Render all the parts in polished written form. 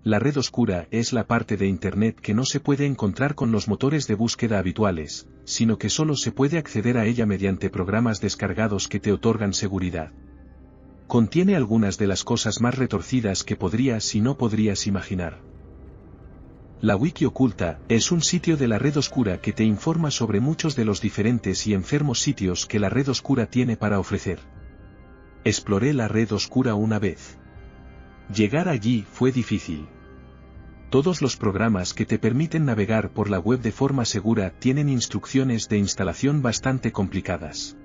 La red oscura es la parte de Internet que no se puede encontrar con los motores de búsqueda habituales, sino que solo se puede acceder a ella mediante programas descargados que te otorgan seguridad. Contiene algunas de las cosas más retorcidas que podrías y no podrías imaginar. La Wiki Oculta es un sitio de la red oscura que te informa sobre muchos de los diferentes y enfermos sitios que la red oscura tiene para ofrecer. Exploré la red oscura una vez. Llegar allí fue difícil. Todos los programas que te permiten navegar por la web de forma segura tienen instrucciones de instalación bastante complicadas.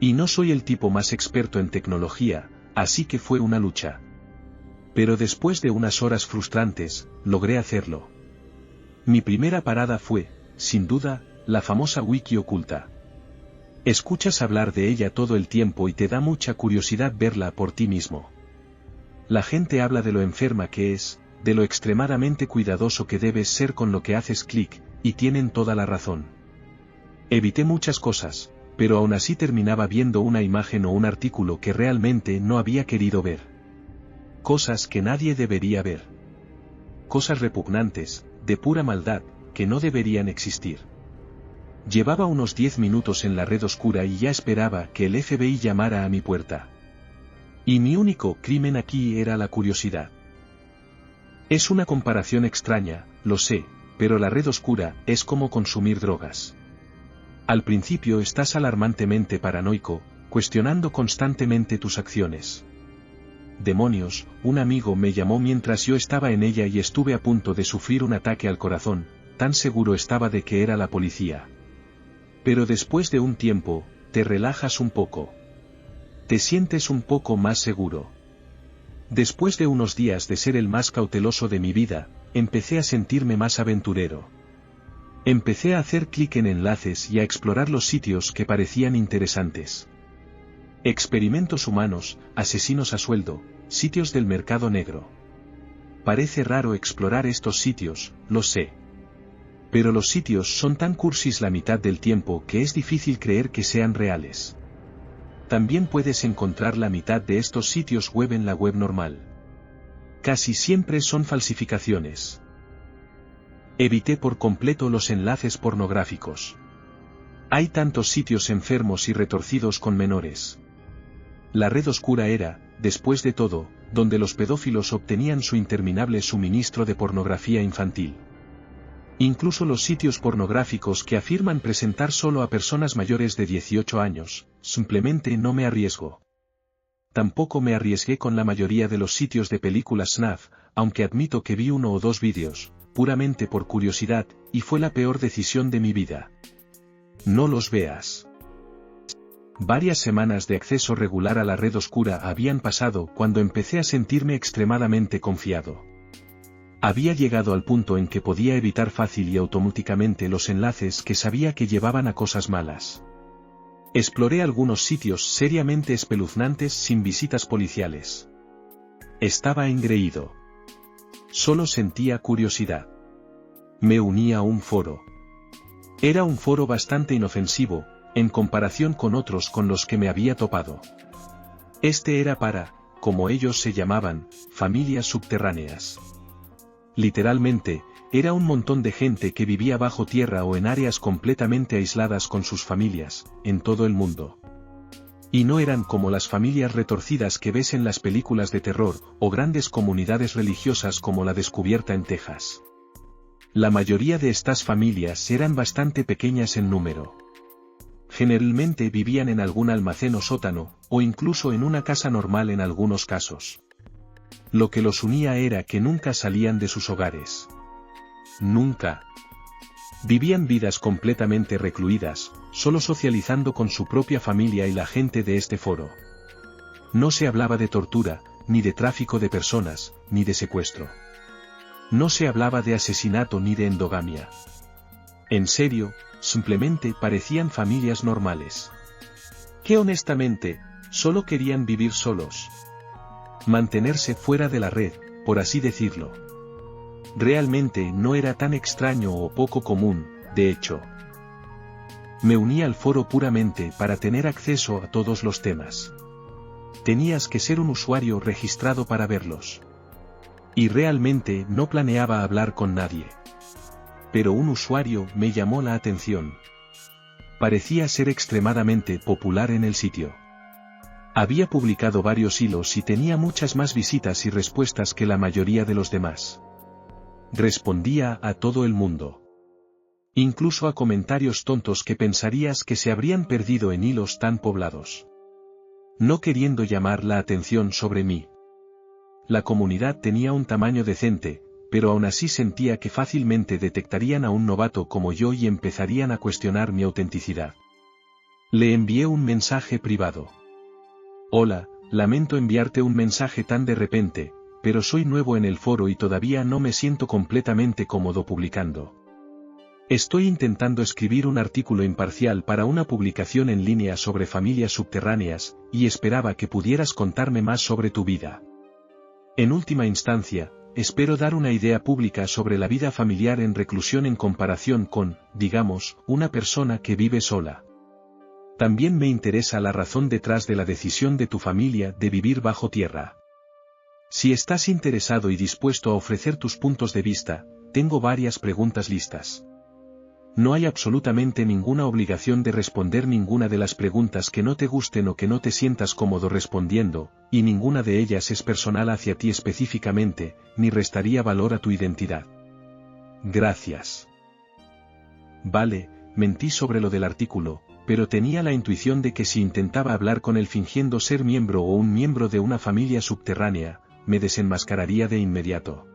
Y no soy el tipo más experto en tecnología, así que fue una lucha. Pero después de unas horas frustrantes, logré hacerlo. Mi primera parada fue, sin duda, la famosa Wiki Oculta. Escuchas hablar de ella todo el tiempo y te da mucha curiosidad verla por ti mismo. La gente habla de lo enferma que es, de lo extremadamente cuidadoso que debes ser con lo que haces clic, y tienen toda la razón. Evité muchas cosas, pero aún así terminaba viendo una imagen o un artículo que realmente no había querido ver. Cosas que nadie debería ver. Cosas repugnantes, de pura maldad, que no deberían existir. Llevaba unos 10 minutos en la red oscura y ya esperaba que el FBI llamara a mi puerta. Y mi único crimen aquí era la curiosidad. Es una comparación extraña, lo sé, pero la red oscura es como consumir drogas. Al principio estás alarmantemente paranoico, cuestionando constantemente tus acciones. Demonios, un amigo me llamó mientras yo estaba en ella y estuve a punto de sufrir un ataque al corazón, tan seguro estaba de que era la policía. Pero después de un tiempo, te relajas un poco. Te sientes un poco más seguro. Después de unos días de ser el más cauteloso de mi vida, empecé a sentirme más aventurero. Empecé a hacer clic en enlaces y a explorar los sitios que parecían interesantes. Experimentos humanos, asesinos a sueldo, sitios del mercado negro. Parece raro explorar estos sitios, lo sé. Pero los sitios son tan cursis la mitad del tiempo que es difícil creer que sean reales. También puedes encontrar la mitad de estos sitios web en la web normal. Casi siempre son falsificaciones. Evité por completo los enlaces pornográficos. Hay tantos sitios enfermos y retorcidos con menores. La red oscura era, después de todo, donde los pedófilos obtenían su interminable suministro de pornografía infantil. Incluso los sitios pornográficos que afirman presentar solo a personas mayores de 18 años, simplemente no me arriesgo. Tampoco me arriesgué con la mayoría de los sitios de películas snuff, aunque admito que vi 1 o 2 vídeos, puramente por curiosidad, y fue la peor decisión de mi vida. No los veas. Varias semanas de acceso regular a la red oscura habían pasado cuando empecé a sentirme extremadamente confiado. Había llegado al punto en que podía evitar fácil y automáticamente los enlaces que sabía que llevaban a cosas malas. Exploré algunos sitios seriamente espeluznantes sin visitas policiales. Estaba engreído. Solo sentía curiosidad. Me uní a un foro. Era un foro bastante inofensivo, en comparación con otros con los que me había topado. Este era para, como ellos se llamaban, familias subterráneas. Literalmente, era un montón de gente que vivía bajo tierra o en áreas completamente aisladas con sus familias, en todo el mundo. Y no eran como las familias retorcidas que ves en las películas de terror, o grandes comunidades religiosas como la descubierta en Texas. La mayoría de estas familias eran bastante pequeñas en número. Generalmente vivían en algún almacén o sótano, o incluso en una casa normal en algunos casos. Lo que los unía era que nunca salían de sus hogares. Nunca. Vivían vidas completamente recluidas, solo socializando con su propia familia y la gente de este foro. No se hablaba de tortura, ni de tráfico de personas, ni de secuestro. No se hablaba de asesinato ni de endogamia. En serio, simplemente parecían familias normales. Que honestamente, solo querían vivir solos. Mantenerse fuera de la red, por así decirlo. Realmente no era tan extraño o poco común, de hecho. Me uní al foro puramente para tener acceso a todos los temas. Tenías que ser un usuario registrado para verlos. Y realmente no planeaba hablar con nadie. Pero un usuario me llamó la atención. Parecía ser extremadamente popular en el sitio. Había publicado varios hilos y tenía muchas más visitas y respuestas que la mayoría de los demás. Respondía a todo el mundo. Incluso a comentarios tontos que pensarías que se habrían perdido en hilos tan poblados. No queriendo llamar la atención sobre mí. La comunidad tenía un tamaño decente, pero aún así sentía que fácilmente detectarían a un novato como yo y empezarían a cuestionar mi autenticidad. Le envié un mensaje privado. Hola, lamento enviarte un mensaje tan de repente, pero soy nuevo en el foro y todavía no me siento completamente cómodo publicando. Estoy intentando escribir un artículo imparcial para una publicación en línea sobre familias subterráneas, y esperaba que pudieras contarme más sobre tu vida. En última instancia, espero dar una idea pública sobre la vida familiar en reclusión en comparación con, digamos, una persona que vive sola. También me interesa la razón detrás de la decisión de tu familia de vivir bajo tierra. Si estás interesado y dispuesto a ofrecer tus puntos de vista, tengo varias preguntas listas. No hay absolutamente ninguna obligación de responder ninguna de las preguntas que no te gusten o que no te sientas cómodo respondiendo, y ninguna de ellas es personal hacia ti específicamente, ni restaría valor a tu identidad. Gracias. Vale, mentí sobre lo del artículo, pero tenía la intuición de que si intentaba hablar con él fingiendo ser miembro o un miembro de una familia subterránea, me desenmascararía de inmediato.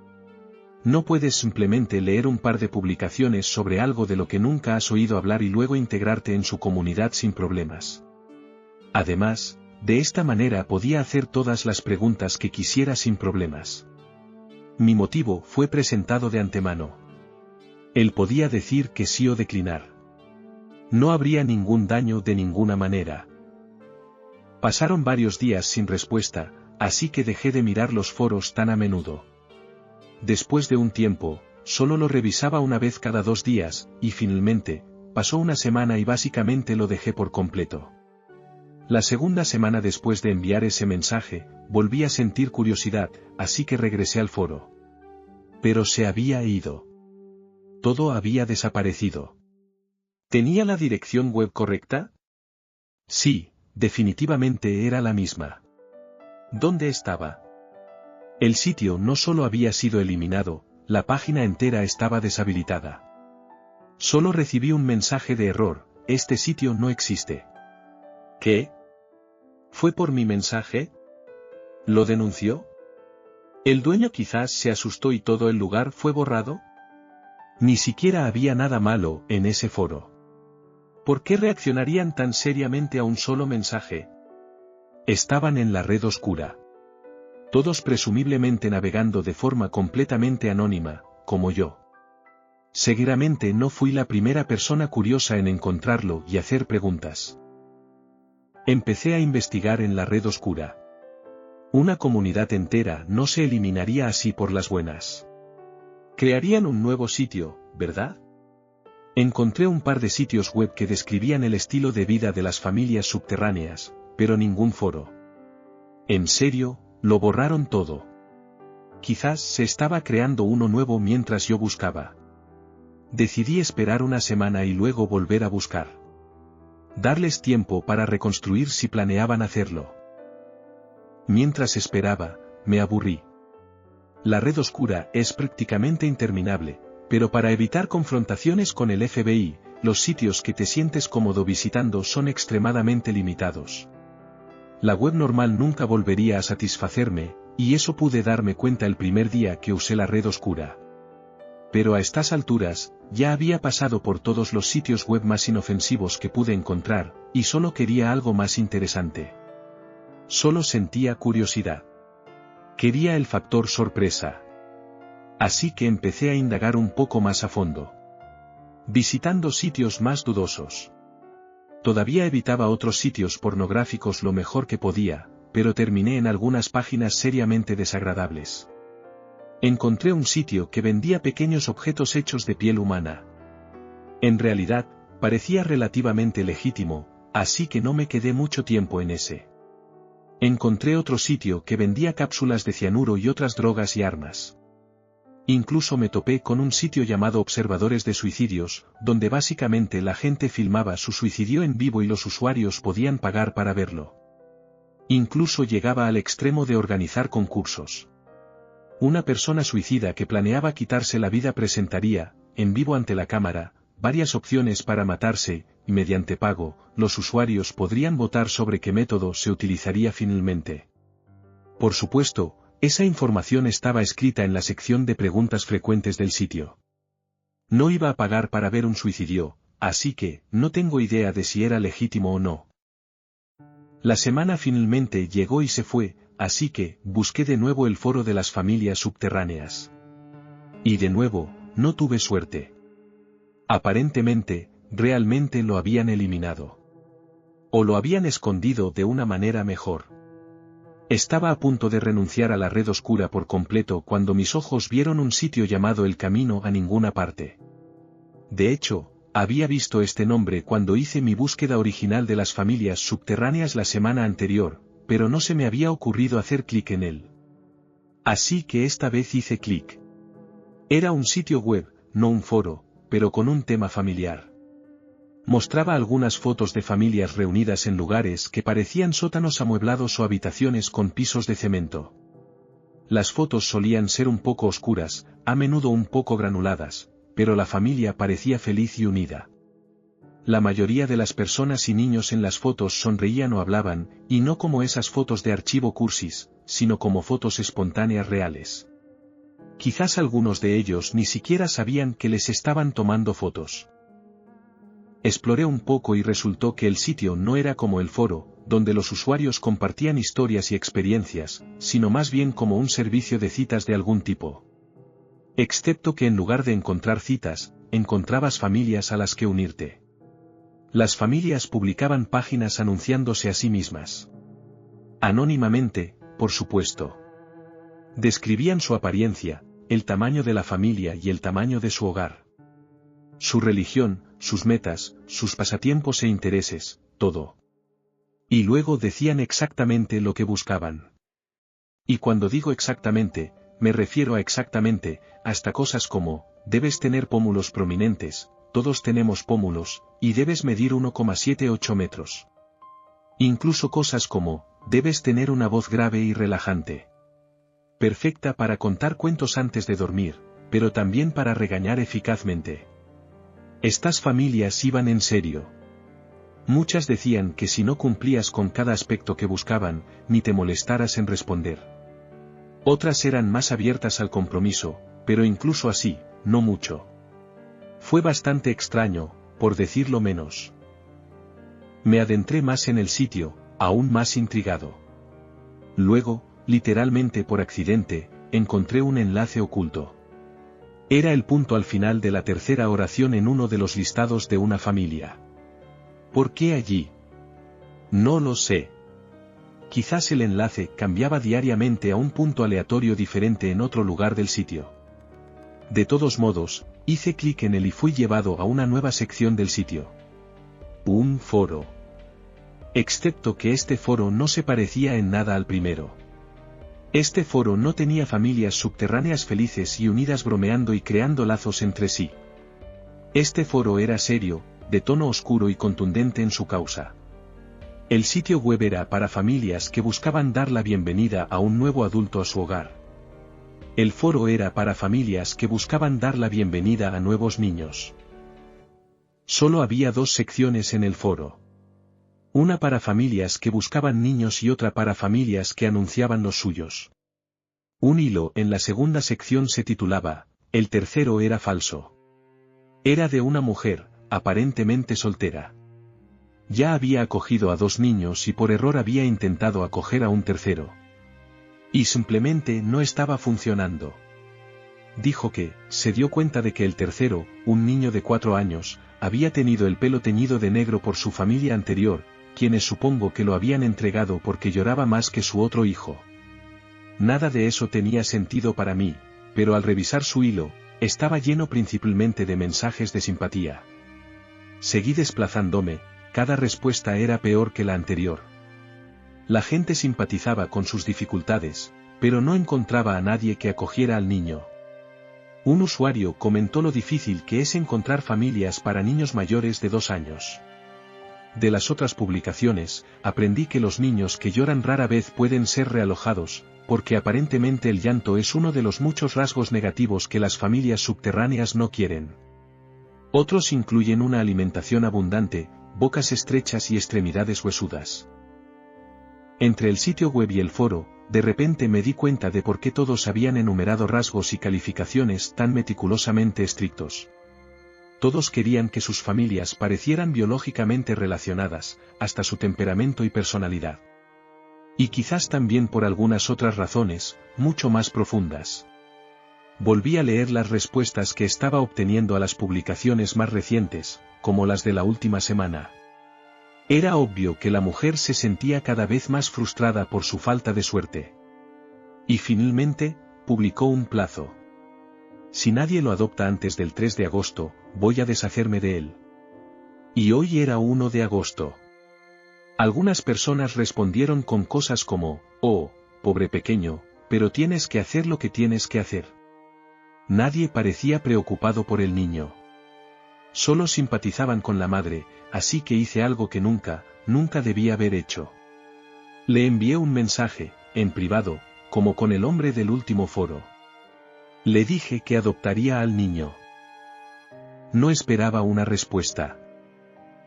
No puedes simplemente leer un par de publicaciones sobre algo de lo que nunca has oído hablar y luego integrarte en su comunidad sin problemas. Además, de esta manera podía hacer todas las preguntas que quisiera sin problemas. Mi motivo fue presentado de antemano. Él podía decir que sí o declinar. No habría ningún daño de ninguna manera. Pasaron varios días sin respuesta, así que dejé de mirar los foros tan a menudo. Después de un tiempo, solo lo revisaba una vez cada 2 días, y finalmente, pasó una semana y básicamente lo dejé por completo. La segunda semana después de enviar ese mensaje, volví a sentir curiosidad, así que regresé al foro. Pero se había ido. Todo había desaparecido. ¿Tenía la dirección web correcta? Sí, definitivamente era la misma. ¿Dónde estaba? El sitio no solo había sido eliminado, la página entera estaba deshabilitada. Solo recibí un mensaje de error, este sitio no existe. ¿Qué? ¿Fue por mi mensaje? ¿Lo denunció? ¿El dueño quizás se asustó y todo el lugar fue borrado? Ni siquiera había nada malo en ese foro. ¿Por qué reaccionarían tan seriamente a un solo mensaje? Estaban en la red oscura. Todos presumiblemente navegando de forma completamente anónima, como yo. Seguramente no fui la primera persona curiosa en encontrarlo y hacer preguntas. Empecé a investigar en la red oscura. Una comunidad entera no se eliminaría así por las buenas. Crearían un nuevo sitio, ¿verdad? Encontré un par de sitios web que describían el estilo de vida de las familias subterráneas, pero ningún foro. En serio, lo borraron todo. Quizás se estaba creando uno nuevo mientras yo buscaba. Decidí esperar una semana y luego volver a buscar. Darles tiempo para reconstruir si planeaban hacerlo. Mientras esperaba, me aburrí. La red oscura es prácticamente interminable, pero para evitar confrontaciones con el FBI, los sitios que te sientes cómodo visitando son extremadamente limitados. La web normal nunca volvería a satisfacerme, y eso pude darme cuenta el primer día que usé la red oscura. Pero a estas alturas, ya había pasado por todos los sitios web más inofensivos que pude encontrar, y solo quería algo más interesante. Solo sentía curiosidad. Quería el factor sorpresa. Así que empecé a indagar un poco más a fondo. Visitando sitios más dudosos. Todavía evitaba otros sitios pornográficos lo mejor que podía, pero terminé en algunas páginas seriamente desagradables. Encontré un sitio que vendía pequeños objetos hechos de piel humana. En realidad, parecía relativamente legítimo, así que no me quedé mucho tiempo en ese. Encontré otro sitio que vendía cápsulas de cianuro y otras drogas y armas. Incluso me topé con un sitio llamado Observadores de Suicidios, donde básicamente la gente filmaba su suicidio en vivo y los usuarios podían pagar para verlo. Incluso llegaba al extremo de organizar concursos. Una persona suicida que planeaba quitarse la vida presentaría, en vivo ante la cámara, varias opciones para matarse, y mediante pago, los usuarios podrían votar sobre qué método se utilizaría finalmente. Por supuesto, esa información estaba escrita en la sección de preguntas frecuentes del sitio. No iba a pagar para ver un suicidio, así que, no tengo idea de si era legítimo o no. La semana finalmente llegó y se fue, así que, busqué de nuevo el foro de las familias subterráneas. Y de nuevo, no tuve suerte. Aparentemente, realmente lo habían eliminado. O lo habían escondido de una manera mejor. Estaba a punto de renunciar a la red oscura por completo cuando mis ojos vieron un sitio llamado El Camino a Ninguna Parte. De hecho, había visto este nombre cuando hice mi búsqueda original de las familias subterráneas la semana anterior, pero no se me había ocurrido hacer clic en él. Así que esta vez hice clic. Era un sitio web, no un foro, pero con un tema familiar. Mostraba algunas fotos de familias reunidas en lugares que parecían sótanos amueblados o habitaciones con pisos de cemento. Las fotos solían ser un poco oscuras, a menudo un poco granuladas, pero la familia parecía feliz y unida. La mayoría de las personas y niños en las fotos sonreían o hablaban, y no como esas fotos de archivo cursis, sino como fotos espontáneas reales. Quizás algunos de ellos ni siquiera sabían que les estaban tomando fotos. Exploré un poco y resultó que el sitio no era como el foro, donde los usuarios compartían historias y experiencias, sino más bien como un servicio de citas de algún tipo. Excepto que en lugar de encontrar citas, encontrabas familias a las que unirte. Las familias publicaban páginas anunciándose a sí mismas. Anónimamente, por supuesto. Describían su apariencia, el tamaño de la familia y el tamaño de su hogar. Su religión, sus metas, sus pasatiempos e intereses, todo. Y luego decían exactamente lo que buscaban. Y cuando digo exactamente, me refiero a exactamente, hasta cosas como, debes tener pómulos prominentes, todos tenemos pómulos, y debes medir 1,78 metros. Incluso cosas como, debes tener una voz grave y relajante. Perfecta para contar cuentos antes de dormir, pero también para regañar eficazmente. Estas familias iban en serio. Muchas decían que si no cumplías con cada aspecto que buscaban, ni te molestaras en responder. Otras eran más abiertas al compromiso, pero incluso así, no mucho. Fue bastante extraño, por decirlo menos. Me adentré más en el sitio, aún más intrigado. Luego, literalmente por accidente, encontré un enlace oculto. Era el punto al final de la tercera oración en uno de los listados de una familia. ¿Por qué allí? No lo sé. Quizás el enlace cambiaba diariamente a un punto aleatorio diferente en otro lugar del sitio. De todos modos, hice clic en él y fui llevado a una nueva sección del sitio. Un foro. Excepto que este foro no se parecía en nada al primero. Este foro no tenía familias subterráneas felices y unidas bromeando y creando lazos entre sí. Este foro era serio, de tono oscuro y contundente en su causa. El sitio web era para familias que buscaban dar la bienvenida a un nuevo adulto a su hogar. El foro era para familias que buscaban dar la bienvenida a nuevos niños. Solo había dos secciones en el foro. Una para familias que buscaban niños y otra para familias que anunciaban los suyos. Un hilo en la segunda sección se titulaba, "El tercero era falso". Era de una mujer, aparentemente soltera. Ya había acogido a 2 niños y por error había intentado acoger a un tercero. Y simplemente no estaba funcionando. Dijo que, se dio cuenta de que el tercero, un niño de 4 años, había tenido el pelo teñido de negro por su familia anterior, quienes supongo que lo habían entregado porque lloraba más que su otro hijo. Nada de eso tenía sentido para mí, pero al revisar su hilo, estaba lleno principalmente de mensajes de simpatía. Seguí desplazándome, cada respuesta era peor que la anterior. La gente simpatizaba con sus dificultades, pero no encontraba a nadie que acogiera al niño. Un usuario comentó lo difícil que es encontrar familias para niños mayores de 2 años. De las otras publicaciones, aprendí que los niños que lloran rara vez pueden ser realojados, porque aparentemente el llanto es uno de los muchos rasgos negativos que las familias subterráneas no quieren. Otros incluyen una alimentación abundante, bocas estrechas y extremidades huesudas. Entre el sitio web y el foro, de repente me di cuenta de por qué todos habían enumerado rasgos y calificaciones tan meticulosamente estrictos. Todos querían que sus familias parecieran biológicamente relacionadas, hasta su temperamento y personalidad. Y quizás también por algunas otras razones, mucho más profundas. Volví a leer las respuestas que estaba obteniendo a las publicaciones más recientes, como las de la última semana. Era obvio que la mujer se sentía cada vez más frustrada por su falta de suerte. Y finalmente, publicó un plazo. Si nadie lo adopta antes del 3 de agosto, voy a deshacerme de él. Y hoy era 1 de agosto. Algunas personas respondieron con cosas como, oh, pobre pequeño, pero tienes que hacer lo que tienes que hacer. Nadie parecía preocupado por el niño. Solo simpatizaban con la madre, así que hice algo que nunca debía haber hecho. Le envié un mensaje, en privado, como con el hombre del último foro. Le dije que adoptaría al niño. No esperaba una respuesta.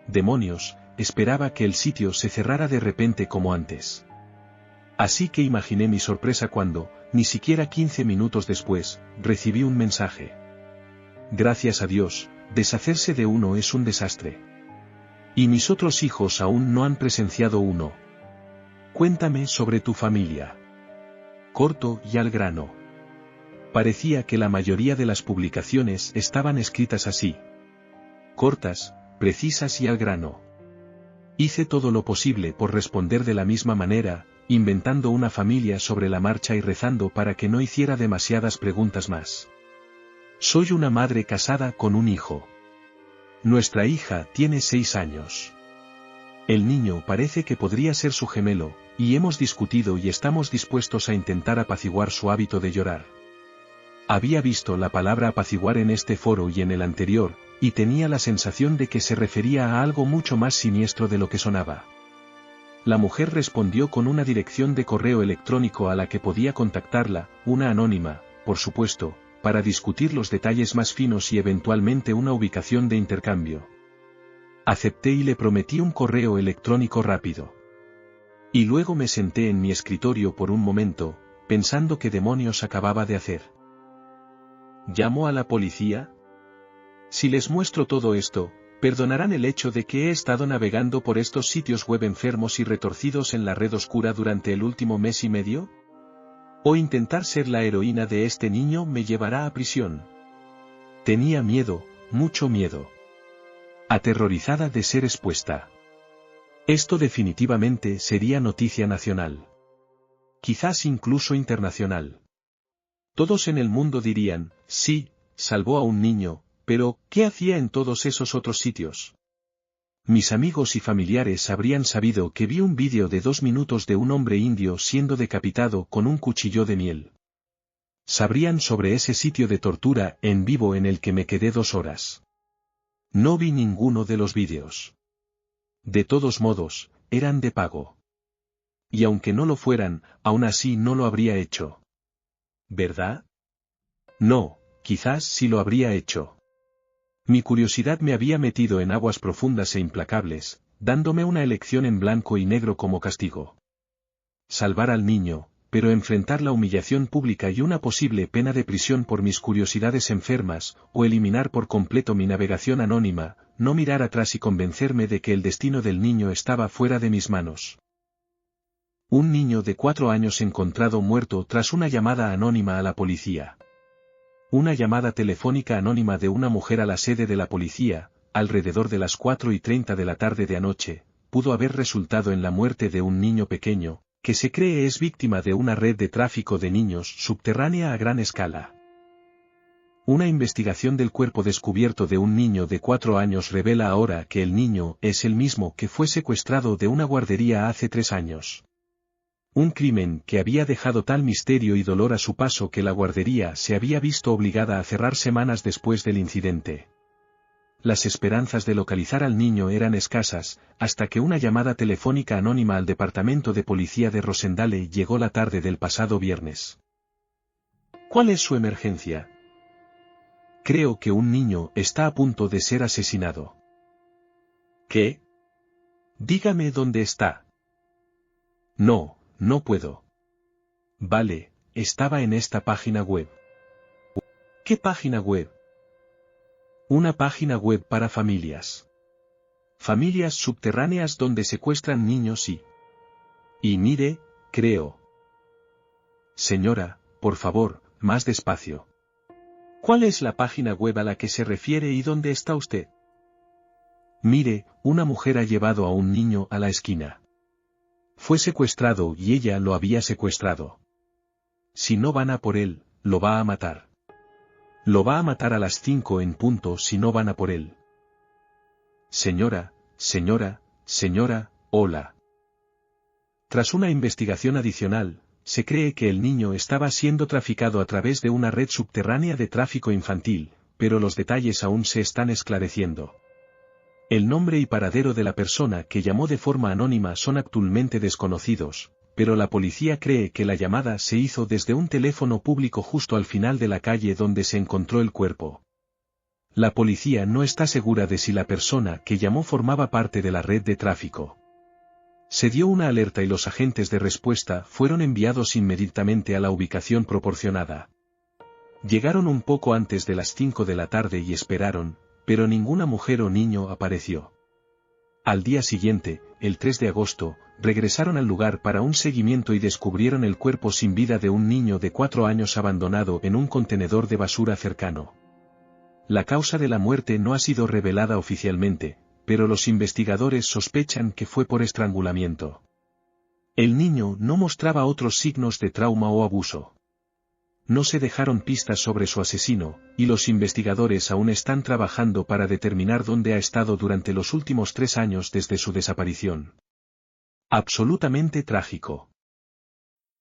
Demonios, esperaba que el sitio se cerrara de repente como antes. Así que imaginé mi sorpresa cuando, ni siquiera 15 minutos después, recibí un mensaje. Gracias a Dios, deshacerse de uno es un desastre. Y mis otros hijos aún no han presenciado uno. Cuéntame sobre tu familia. Corto y al grano. Parecía que la mayoría de las publicaciones estaban escritas así. Cortas, precisas y al grano. Hice todo lo posible por responder de la misma manera, inventando una familia sobre la marcha y rezando para que no hiciera demasiadas preguntas más. Soy una madre casada con un hijo. Nuestra hija tiene 6 años. El niño parece que podría ser su gemelo, y hemos discutido y estamos dispuestos a intentar apaciguar su hábito de llorar. Había visto la palabra apaciguar en este foro y en el anterior, y tenía la sensación de que se refería a algo mucho más siniestro de lo que sonaba. La mujer respondió con una dirección de correo electrónico a la que podía contactarla, una anónima, por supuesto, para discutir los detalles más finos y eventualmente una ubicación de intercambio. Acepté y le prometí un correo electrónico rápido. Y luego me senté en mi escritorio por un momento, pensando qué demonios acababa de hacer. ¿Llamo a la policía? Si les muestro todo esto, ¿perdonarán el hecho de que he estado navegando por estos sitios web enfermos y retorcidos en la red oscura durante el último mes y medio? ¿O intentar ser la heroína de este niño me llevará a prisión? Tenía miedo, mucho miedo. Aterrorizada de ser expuesta. Esto definitivamente sería noticia nacional. Quizás incluso internacional. Todos en el mundo dirían, sí, salvó a un niño, pero, ¿qué hacía en todos esos otros sitios? Mis amigos y familiares habrían sabido que vi un vídeo de 2 minutos de un hombre indio siendo decapitado con un cuchillo de miel. Sabrían sobre ese sitio de tortura en vivo en el que me quedé 2 horas. No vi ninguno de los vídeos. De todos modos, eran de pago. Y aunque no lo fueran, aún así no lo habría hecho. ¿Verdad? No, quizás sí lo habría hecho. Mi curiosidad me había metido en aguas profundas e implacables, dándome una elección en blanco y negro como castigo. Salvar al niño, pero enfrentar la humillación pública y una posible pena de prisión por mis curiosidades enfermas, o eliminar por completo mi navegación anónima, no mirar atrás y convencerme de que el destino del niño estaba fuera de mis manos. Un niño de 4 años encontrado muerto tras una llamada anónima a la policía. Una llamada telefónica anónima de una mujer a la sede de la policía, alrededor de las 4:30 de la tarde de anoche, pudo haber resultado en la muerte de un niño pequeño, que se cree es víctima de una red de tráfico de niños subterránea a gran escala. Una investigación del cuerpo descubierto de un niño de 4 años revela ahora que el niño es el mismo que fue secuestrado de una guardería hace 3 años. Un crimen que había dejado tal misterio y dolor a su paso que la guardería se había visto obligada a cerrar semanas después del incidente. Las esperanzas de localizar al niño eran escasas, hasta que una llamada telefónica anónima al departamento de policía de Rosendale llegó la tarde del pasado viernes. ¿Cuál es su emergencia? Creo que un niño está a punto de ser asesinado. ¿Qué? Dígame dónde está. No, no puedo. Vale, estaba en esta página web. ¿Qué página web? Una página web para familias. Familias subterráneas donde secuestran niños y mire, creo. Señora, por favor, más despacio. ¿Cuál es la página web a la que se refiere y dónde está usted? Mire, una mujer ha llevado a un niño a la esquina. Fue secuestrado y ella lo había secuestrado. Si no van a por él, lo va a matar. Lo va a matar a las 5 en punto si no van a por él. Señora, hola. Tras una investigación adicional, se cree que el niño estaba siendo traficado a través de una red subterránea de tráfico infantil, pero los detalles aún se están esclareciendo. El nombre y paradero de la persona que llamó de forma anónima son actualmente desconocidos, pero la policía cree que la llamada se hizo desde un teléfono público justo al final de la calle donde se encontró el cuerpo. La policía no está segura de si la persona que llamó formaba parte de la red de tráfico. Se dio una alerta y los agentes de respuesta fueron enviados inmediatamente a la ubicación proporcionada. Llegaron un poco antes de las 5 de la tarde y esperaron, pero ninguna mujer o niño apareció. Al día siguiente, el 3 de agosto, regresaron al lugar para un seguimiento y descubrieron el cuerpo sin vida de un niño de 4 años abandonado en un contenedor de basura cercano. La causa de la muerte no ha sido revelada oficialmente, pero los investigadores sospechan que fue por estrangulamiento. El niño no mostraba otros signos de trauma o abuso. No se dejaron pistas sobre su asesino, y los investigadores aún están trabajando para determinar dónde ha estado durante los últimos 3 años desde su desaparición. Absolutamente trágico.